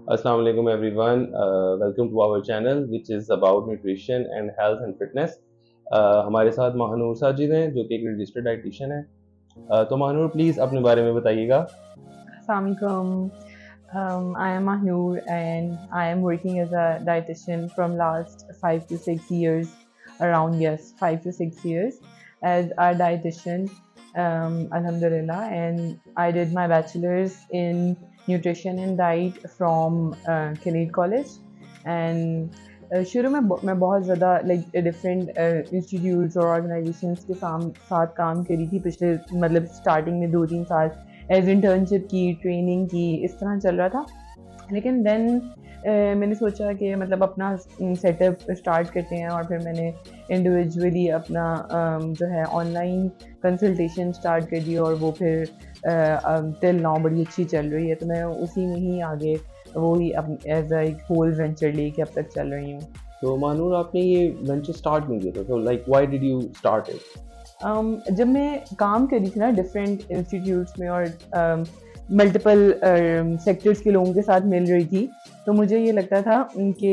Assalamu alaikum everyone. Welcome to our channel which is about nutrition and health and fitness. हमारे साथ महानूर साजिद हैं जो कि एक रजिस्टर्ड डाइटिशियन है। तो महानूर प्लीज़ अपने बारे में बताइएगा। Assalamualaikum. I am Mahnoor and I am working as a dietitian from last 5 to 6 years, around yes, 5 to 6 years as a dietitian, Alhamdulillah. And I did my bachelor's in nutrition and diet from Khalid College. And शुरू में मैं बहुत ज़्यादा like different institutes और organisations के साथ काम करी थी पिछले मतलब स्टार्टिंग में 2-3 साल एज इंटर्नशिप की ट्रेनिंग की इस तरह चल रहा था। लेकिन देन मैंने सोचा कि मतलब अपना सेटअप स्टार्ट करते हैं और फिर मैंने इंडिविजुअली अपना जो है ऑनलाइन कंसल्टेशन स्टार्ट कर दी और वो फिर टिल नाउ बड़ी अच्छी चल रही है। तो मैं उसी में ही आगे वो ही एज एक होल वेंचर लेके अब तक चल रही हूँ। तो महानूर आपने ये वेंचर स्टार्ट नहीं किया था, तो like why did you start it? जब मैं काम करी थी ना डिफरेंट इंस्टीट्यूट्स में और मल्टीपल सेक्टर्स के लोगों के साथ मिल रही थी, तो मुझे ये लगता था कि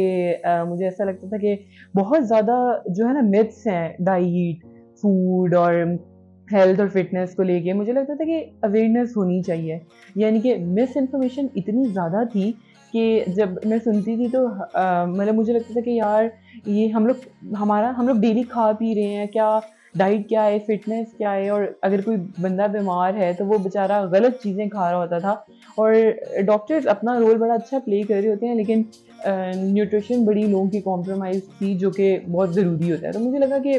मुझे ऐसा लगता था कि बहुत ज़्यादा जो है ना मिथ्स हैं डाइट, फूड और हेल्थ और फिटनेस को लेके। मुझे लगता था कि अवेयरनेस होनी चाहिए, यानी कि मिस इन्फॉर्मेशन इतनी ज़्यादा थी कि जब मैं सुनती थी तो मतलब मुझे लगता था कि यार ये हम लोग डेली खा पी रहे हैं क्या, डाइट क्या है, फिटनेस क्या है, और अगर कोई बंदा बीमार है तो वो बेचारा गलत चीज़ें खा रहा होता था। और डॉक्टर्स अपना रोल बड़ा अच्छा प्ले कर रहे होते हैं, लेकिन न्यूट्रिशन बड़ी लोगों की कॉम्प्रोमाइज़ थी जो कि बहुत ज़रूरी होता है। तो मुझे लगा कि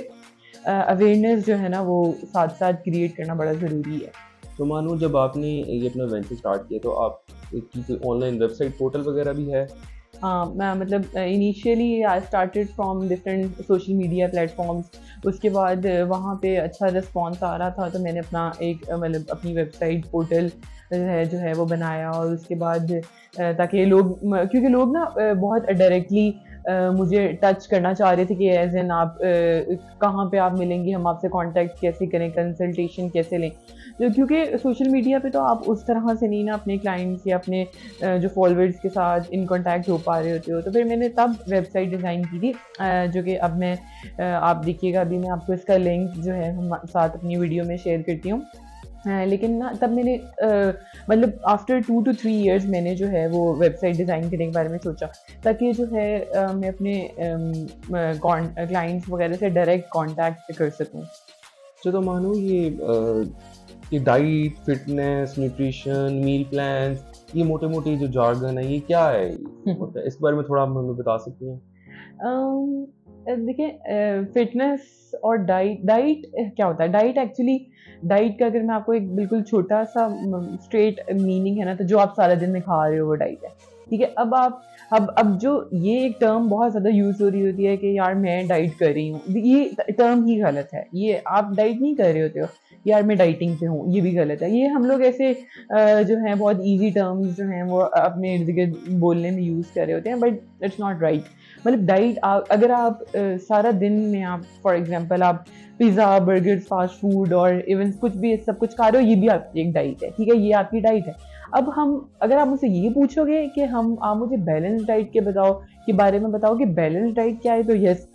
अवेयरनेस जो है ना वो साथ साथ क्रिएट करना बड़ा ज़रूरी है। तो महानूर जब आपने ये अपना वेंचर स्टार्ट किया तो आप की कोई ऑनलाइन वेबसाइट पोर्टल वगैरह भी है? मैं मतलब initially I started from different social media platforms. उसके बाद वहाँ पे अच्छा रिस्पॉन्स आ रहा था तो मैंने अपना एक मतलब अपनी वेबसाइट पोर्टल है जो है वो बनाया। और उसके बाद ताकि लोग क्योंकि लोग ना बहुत डायरेक्टली मुझे टच करना चाह रहे थे कि एज एन आप कहाँ पे आप मिलेंगे, हम आपसे कांटेक्ट कैसे करें, कंसल्टेशन कैसे लें। तो क्योंकि सोशल मीडिया पे तो आप उस तरह से नहीं ना अपने क्लाइंट्स या अपने जो फॉलोअर्स के साथ इन कांटेक्ट हो पा रहे होते हो। तो फिर मैंने तब वेबसाइट डिज़ाइन की थी जो कि अब मैं आप देखिएगा, अभी मैं आपको इसका लिंक जो है हम साथ अपनी वीडियो में शेयर करती हूँ। लेकिन ना तब मैंने मतलब आफ्टर 2 to 3 इयर्स मैंने जो है वो वेबसाइट डिज़ाइन करने के बारे में सोचा, ताकि जो है मैं अपने क्लाइंट्स वगैरह से डायरेक्ट कांटेक्ट कर सकूं। तो महानूर ये डाइट, फिटनेस, न्यूट्रिशन, मील प्लान्स, ये मोटे-मोटे जो जार्गन है ये क्या है? मतलब इस बारे में थोड़ा आप हमें बता सकती हैं? देखिए फिटनेस और डाइट डाइट क्या होता है, डाइट एक्चुअली डाइट का अगर मैं आपको एक बिल्कुल छोटा सा स्ट्रेट मीनिंग है ना, तो जो आप सारा दिन में खा रहे हो वो डाइट है। ठीक है, अब आप अब जो ये एक टर्म बहुत ज़्यादा यूज़ हो रही होती है कि यार मैं डाइट कर रही हूँ, ये टर्म ही गलत है। ये आप डाइट नहीं कर रहे होते हो, यार मैं डाइटिंग पे हूँ, ये भी गलत है। ये हम लोग ऐसे जो है बहुत ईजी टर्म्स जो हैं वो अपने इर्द गिर्द बोलने में यूज़ कर रहे होते हैं, बट इट्स नॉट राइट। मतलब डाइट अगर आप सारा दिन में आप फॉर एग्जांपल आप पिज़्ज़ा, बर्गर, फास्ट फूड और इवन कुछ भी सब कुछ खा रहे हो, ये भी आपकी एक डाइट है। ठीक है, ये आपकी डाइट है। अब हम अगर आप मुझसे ये पूछोगे कि हम आप मुझे बैलेंस डाइट के बारे में बताओ कि बैलेंस डाइट क्या है, तो यस,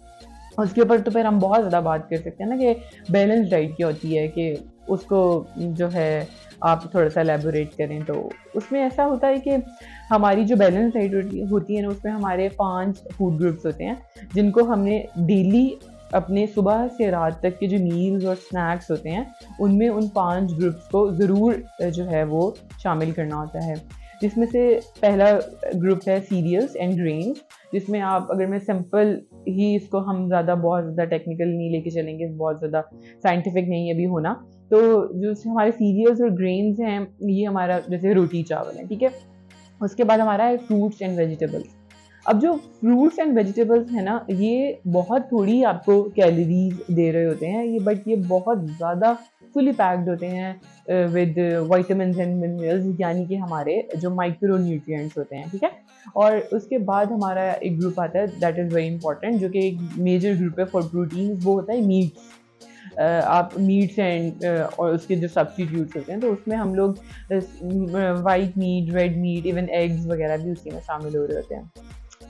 उसके ऊपर तो फिर हम बहुत ज़्यादा बात कर सकते हैं ना कि बैलेंस डाइट क्या होती है, कि उसको जो है आप थोड़ा सा एलैबोरेट करें। तो उसमें ऐसा होता है कि हमारी जो बैलेंस डाइट होती है ना, उसमें हमारे 5 फूड ग्रुप्स होते हैं जिनको हमने डेली अपने सुबह से रात तक के जो मील्स और स्नैक्स होते हैं उनमें उन 5 ग्रुप्स को ज़रूर जो है वो शामिल करना होता है। जिसमें से पहला ग्रुप है सीरियल्स एंड ग्रेन्स, जिसमें आप अगर मैं सिंपल ही इसको हम ज़्यादा बहुत ज़्यादा टेक्निकल नहीं लेके चलेंगे, बहुत ज़्यादा साइंटिफिक नहीं अभी होना। तो जो हमारे सीरियल्स और ग्रेन्स हैं, ये हमारा जैसे रोटी चावल है, ठीक है। उसके बाद हमारा है फ्रूट्स एंड वेजिटेबल्स। अब जो फ्रूट्स एंड वेजिटेबल्स है ना, ये बहुत थोड़ी आपको कैलोरीज दे रहे होते हैं ये, बट ये बहुत ज़्यादा फुली पैक्ड होते हैं विद विटामिन्स एंड मिनरल्स, यानी कि हमारे जो माइक्रो न्यूट्रिएंट्स होते हैं। ठीक है, और उसके बाद हमारा एक ग्रुप आता है दैट इज़ वेरी इंपॉर्टेंट, जो कि एक मेजर ग्रुप है फॉर प्रोटीन, वो होता है मीट्स। आप मीट्स एंड और उसके जो सब्स्टिट्यूट्स होते हैं, तो उसमें हम लोग white meet, red meat, even eggs वगैरह भी उसी में शामिल हो रहे होते हैं।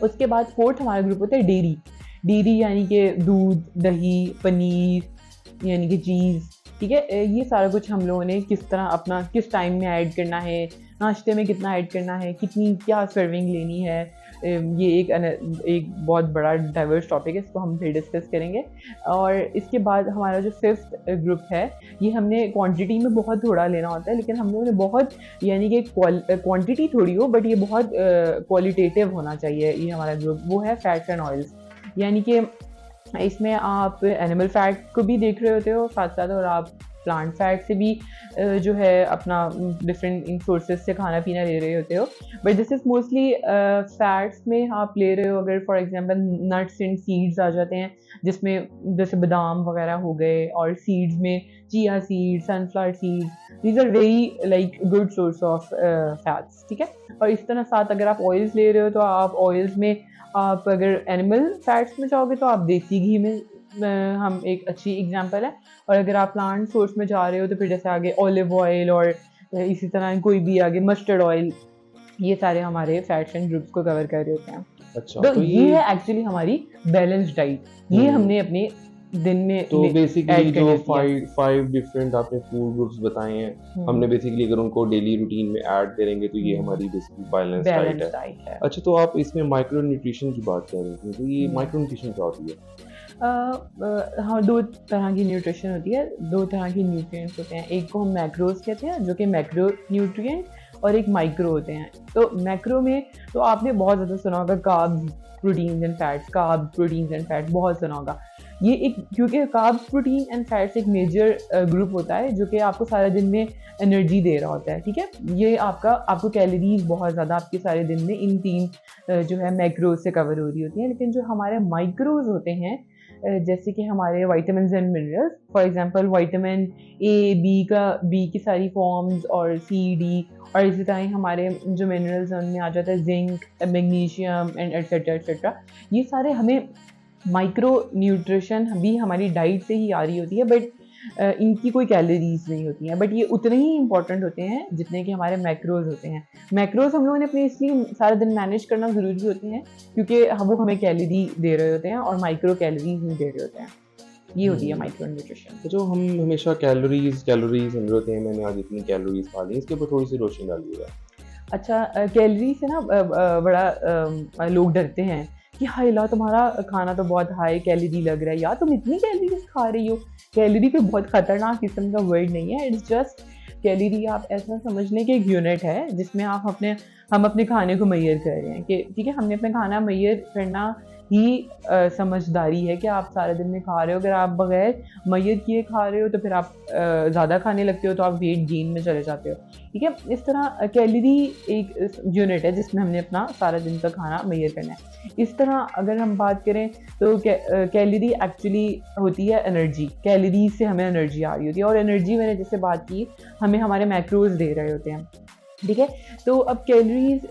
उसके बाद फोर्थ हमारा ग्रुप होता है डेयरी। डेयरी यानी कि दूध, दही, पनीर यानी कि चीज़, ठीक है। ये सारा कुछ हम लोगों ने किस तरह अपना किस टाइम में ऐड करना है, नाश्ते में कितना ऐड करना है, कितनी क्या सर्विंग लेनी है, ये एक बहुत बड़ा डाइवर्स टॉपिक है, इसको हम फिर डिस्कस करेंगे। और इसके बाद हमारा जो फिफ्थ ग्रुप है, ये हमने क्वांटिटी में बहुत थोड़ा लेना होता है, लेकिन हम लोगों ने बहुत यानी कि क्वांटिटी थोड़ी हो बट ये बहुत क्वालिटेटिव होना चाहिए। ये हमारा ग्रुप वो है फैट्स एंड ऑयल्स, यानी कि इसमें आप एनिमल फैट को भी देख रहे होते हो साथ साथ, और आप प्लांट फैट से भी जो है अपना डिफरेंट सोर्सेज से खाना पीना ले रहे होते हो। But this is mostly fats में आप ले रहे हो, अगर for example nuts and seeds आ जाते हैं, जिसमें जैसे बादाम वगैरह हो गए, और सीड्स में chia seeds, sunflower seeds, these are very like good source of fats, ठीक है। और इस तरह साथ अगर आप ऑयल्स ले रहे हो, तो आप ऑयल्स में आप अगर एनिमल फैट्स में जाओगे तो आप देसी घी में हम एक अच्छी एग्जांपल है, और अगर आप प्लांट सोर्स में जा रहे हो तो फिर जैसे आगे ऑलिव ऑयल, और इसी तरह कोई भी आगे मस्टर्ड ऑयल, ये सारे हमारे फैट्स एंड ग्रुप्स को कवर कर रहे होते हैं। अच्छा, तो ये है एक्चुअली हमारी बैलेंस डाइट, ये हमने अपने दिन में तो बेसिकली जो करने फाइव डिफरेंट आपने फूड ग्रुप्स बताए हैं, हमने बेसिकली अगर उनको डेली रूटीन में ऐड करेंगे तो ये हमारी बेसिकली बैलेंस डाइट है। अच्छा, तो आप इसमें माइक्रो न्यूट्रिशन की बात कर रहे थे, तो ये माइक्रो न्यूट्रिशन क्या होती है? हाँ, दो तरह की न्यूट्रिशन होती है, दो तरह की न्यूट्रिएंट्स होते हैं। एक को हम मैक्रोज कहते हैं जो कि मैक्रो न्यूट्रिएंट, और एक माइक्रो होते हैं। तो मैक्रो में तो आपने बहुत ज़्यादा सुना होगा carbs, proteins and fats, carbs, proteins and fats, बहुत सुना होगा। ये एक, क्योंकि कार्ब्स, प्रोटीन एंड फैट्स एक मेजर ग्रुप होता है जो कि आपको सारे दिन में एनर्जी दे रहा होता है, ठीक है। ये आपको कैलोरीज बहुत ज़्यादा आपके सारे दिन में इन तीन जो है मैक्रोज से कवर हो रही होती हैं। लेकिन जो हमारे माइक्रोज होते हैं, जैसे कि हमारे vitamins and minerals, for example vitamin A, B की सारी फॉर्म्स, और सी, डी, और इसी तरह हमारे जो मिनरल्स हैं उनमें आ जाता है zinc, magnesium and etcetera etcetera. ये सारे हमें माइक्रो न्यूट्रिशन भी हमारी डाइट से ही आ रही होती है, बट इनकी कोई कैलोरीज नहीं होती हैं, बट ये उतने ही इंपॉर्टेंट होते हैं जितने कि हमारे मैक्रोज होते हैं। मैक्रोज हम लोगों ने अपने इसलिए सारा दिन मैनेज करना ज़रूरी होते हैं क्योंकि वो हमें कैलोरी दे रहे होते हैं और माइक्रो कैलोरीज नहीं दे रहे होते हैं। ये होती है माइक्रो न्यूट्रिशन। जो हम हमेशा कैलोरीज समझ रहे हैं, मैंने आज इतनी कैलोरीज खा ली, इसके ऊपर थोड़ी सी रोशनी डालिएगा। अच्छा, कैलोरी से ना बड़ा लोग डरते हैं कि हाय ला, तुम्हारा खाना तो बहुत हाई कैलोरी लग रहा है, यार तुम इतनी कैलोरीज खा रही हो। कैलोरी कोई बहुत खतरनाक किस्म का वर्ड नहीं है, इट्स जस्ट कैलोरी आप ऐसा समझने की एक यूनिट है जिसमें हम अपने खाने को मैयर कर रहे हैं कि ठीक है, हमने अपना खाना मैयर करना ही समझदारी है कि आप सारे दिन में खा रहे हो। अगर आप बगैर मैयर किए खा रहे हो तो फिर आप ज़्यादा खाने लगते हो, तो आप वेट गेन में चले जाते हो, ठीक है। इस तरह कैलोरी एक यूनिट है जिसमें हमने अपना सारा दिन का खाना मैयर करना है। इस तरह अगर हम बात करें तो कैलोरी एक्चुअली होती है एनर्जी, कैलोरी से हमें एनर्जी आ रही होती है, और एनर्जी मैंने जैसे बात की हमें हमारे मैक्रोज दे रहे होते हैं, ठीक है। तो अब कैलोरीज,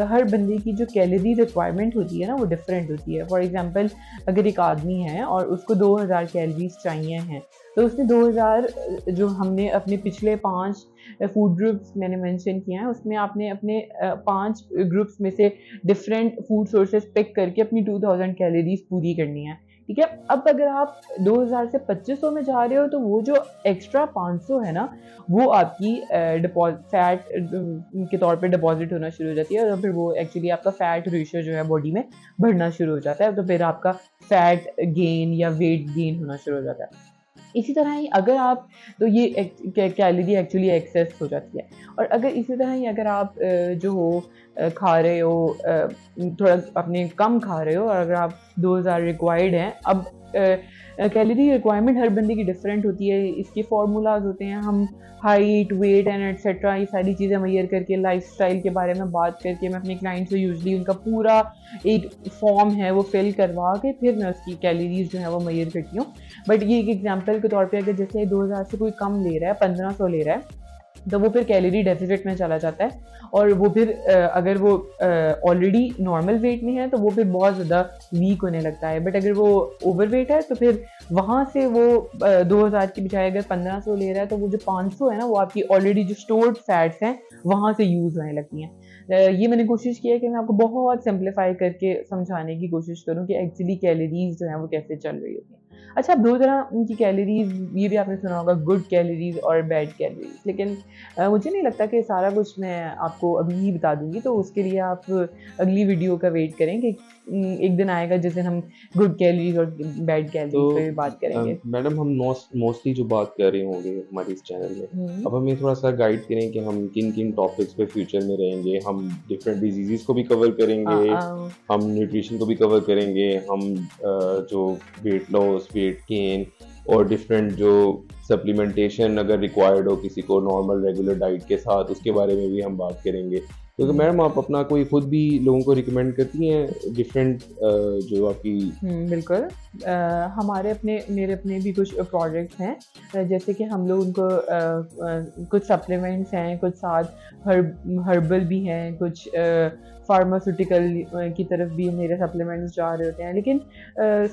हर बंदे की जो कैलोरी रिक्वायरमेंट होती है ना वो डिफरेंट होती है। फॉर एग्जांपल अगर एक आदमी है और उसको 2000 कैलोरीज चाहिए हैं, तो उसने 2000 जो हमने अपने पिछले 5 फूड ग्रुप्स मैंने मेंशन किया है उसमें आपने अपने 5 ग्रुप्स में से डिफरेंट फूड सोर्सेज पिक करके अपनी 2000 कैलोरीज पूरी करनी है, ठीक है। अब अगर आप 2000 से 2500 में जा रहे हो तो वो जो एक्स्ट्रा 500 है ना वो आपकी फैट के तौर पे डिपॉजिट होना शुरू हो जाती है, और फिर वो एक्चुअली आपका फैट रेशियो जो है बॉडी में बढ़ना शुरू हो जाता है, तो फिर आपका फैट गेन या वेट गेन होना शुरू हो जाता है। इसी तरह ही अगर आप, तो ये कैलोरी एक्चुअली एक्सेस हो जाती है। और अगर इसी तरह ही अगर आप जो हो खा रहे हो, थोड़ा अपने कम खा रहे हो, और अगर आप 2000 रिक्वायर्ड हैं, अब कैलोरी रिक्वायरमेंट हर बंदे की डिफरेंट होती है, इसके फार्मूलाज होते हैं, हम हाइट, वेट एंड एटसेट्रा ये सारी चीज़ें मैयर करके, लाइफस्टाइल के बारे में बात करके, मैं अपने क्लाइंट से यूजुअली उनका पूरा एक फॉर्म है वो फिल करवा के फिर मैं उसकी कैलोरीज जो है वो मैयर करती हूँ। बट ये एक एग्जांपल के तौर पे अगर जैसे 2000 से कोई कम ले रहा है, 1500 ले रहा है, तो वो फिर कैलोरी डेफिसिट में चला जाता है और वो फिर अगर वो ऑलरेडी नॉर्मल वेट में है तो वो फिर बहुत ज़्यादा वीक होने लगता है। बट अगर वो ओवर वेट है तो फिर वहाँ से वो 2000 की बजाय अगर 1500 ले रहा है तो वो जो 500 है ना वो आपकी ऑलरेडी जो स्टोर्ड फैट्स हैं वहाँ से यूज़ होने लगती हैं। ये मैंने कोशिश की है कि मैं आपको बहुत सिंप्लीफाई करके समझाने की कोशिश करूँ कि एक्चुअली कैलोरीज जो हैं वो कैसे चल रही होती हैं। अच्छा, अब 2 तरह की कैलोरीज़, ये भी आपने सुना होगा, गुड कैलोरीज़ और बैड कैलोरीज़। लेकिन मुझे नहीं लगता कि सारा कुछ मैं आपको अभी ही बता दूँगी, तो उसके लिए आप अगली वीडियो का वेट करें कि एक दिन आएगा जिस दिन हम गुड कैलोरीज़ और बैड तो कैलोरीज़ पे भी बात करेंगे। मैडम हम मोस्टली जो बात कर रहे होंगे हमारे इस चैनल में, हुँ। अब हमें थोड़ा सा गाइड करें कि हम किन किन टॉपिक्स पे फ्यूचर में रहेंगे। हम डिफरेंट डिजीज़ को भी कवर अ करेंगे, अ, हम न्यूट्रिशन को भी कवर करेंगे, हम जो वेट लॉस, वेट गेन और डिफरेंट जो सप्लीमेंटेशन अगर रिक्वायर्ड हो किसी को नॉर्मल रेगुलर डाइट के साथ, उसके बारे में भी हम बात करेंगे। क्योंकि हुँ। मैडम आप अपना कोई खुद भी लोगों को रिकमेंड करती हैं डिफरेंट जो आपकी बिल्कुल। हमारे अपने मेरे अपने भी कुछ प्रोजेक्ट्स हैं, जैसे कि हम लोग उनको कुछ सप्लीमेंट्स हैं, कुछ साथ हर्बल भी हैं, कुछ फार्मास्यूटिकल की तरफ भी मेरे सप्लीमेंट्स जा रहे होते हैं। लेकिन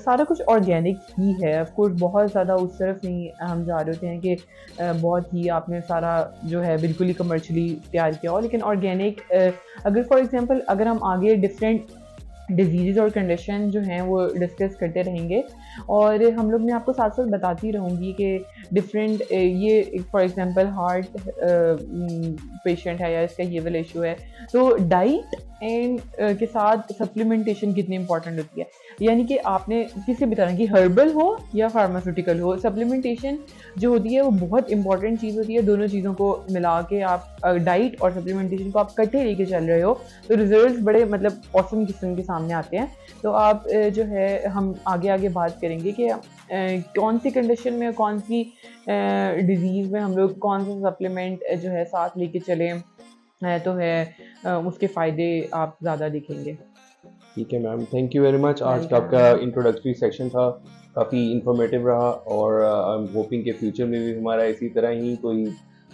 सारा कुछ ऑर्गेनिक ही है। ऑफ कोर्स बहुत ज़्यादा उस तरफ नहीं हम जा रहे होते हैं कि बहुत ही आपने सारा जो है बिल्कुल ही कमर्शियली तैयार किया हो। लेकिन ऑर्गेनिक अगर फॉर एग्ज़ाम्पल अगर हम आगे डिफरेंट डिजीज़ और कंडीशन जो हैं वो डिस्कस करते रहेंगे और हम लोग, मैं आपको साथ-साथ बताती रहूँगी कि डिफरेंट ये फॉर एग्ज़ाम्पल हार्ट पेशेंट है या इसका ये वाला इश्यू है, तो डाइट एंड के साथ सप्लीमेंटेशन कितनी इंपॉर्टेंट होती है। यानी कि आपने किसी भी तरह की हर्बल हो या फार्मास्यूटिकल हो, सप्लीमेंटेशन जो होती है वो बहुत इंपॉर्टेंट चीज़ होती है। दोनों चीज़ों को मिला के आप डाइट और सप्लीमेंटेशन को आप इकट्ठे लेके चल रहे हो तो रिजल्ट्स बड़े मतलब ऑसम किस्म के सामने आते हैं। तो आप जो है हम आगे बात करेंगे कि कौन सी कंडीशन में कौन सी डिजीज़ में हम लोग कौन सा सप्लीमेंट जो है साथ लेके चलें, तो है उसके फ़ायदे आप ज़्यादा देखेंगे। ठीक है ma'am, thank you very much. आज का आपका वेलकम। इंट्रोडक्टरी सेक्शन था, काफ़ी इंफॉर्मेटिव रहा और आई एम होपिंग कि फ्यूचर में भी हमारा इसी तरह ही कोई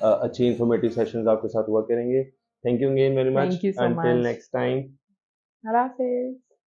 अच्छे इंफॉर्मेटिव सेशंस आपके साथ हुआ करेंगे। Thank you again very much. Thank you so until much. Next time. अल्लाह हाफ़िज़।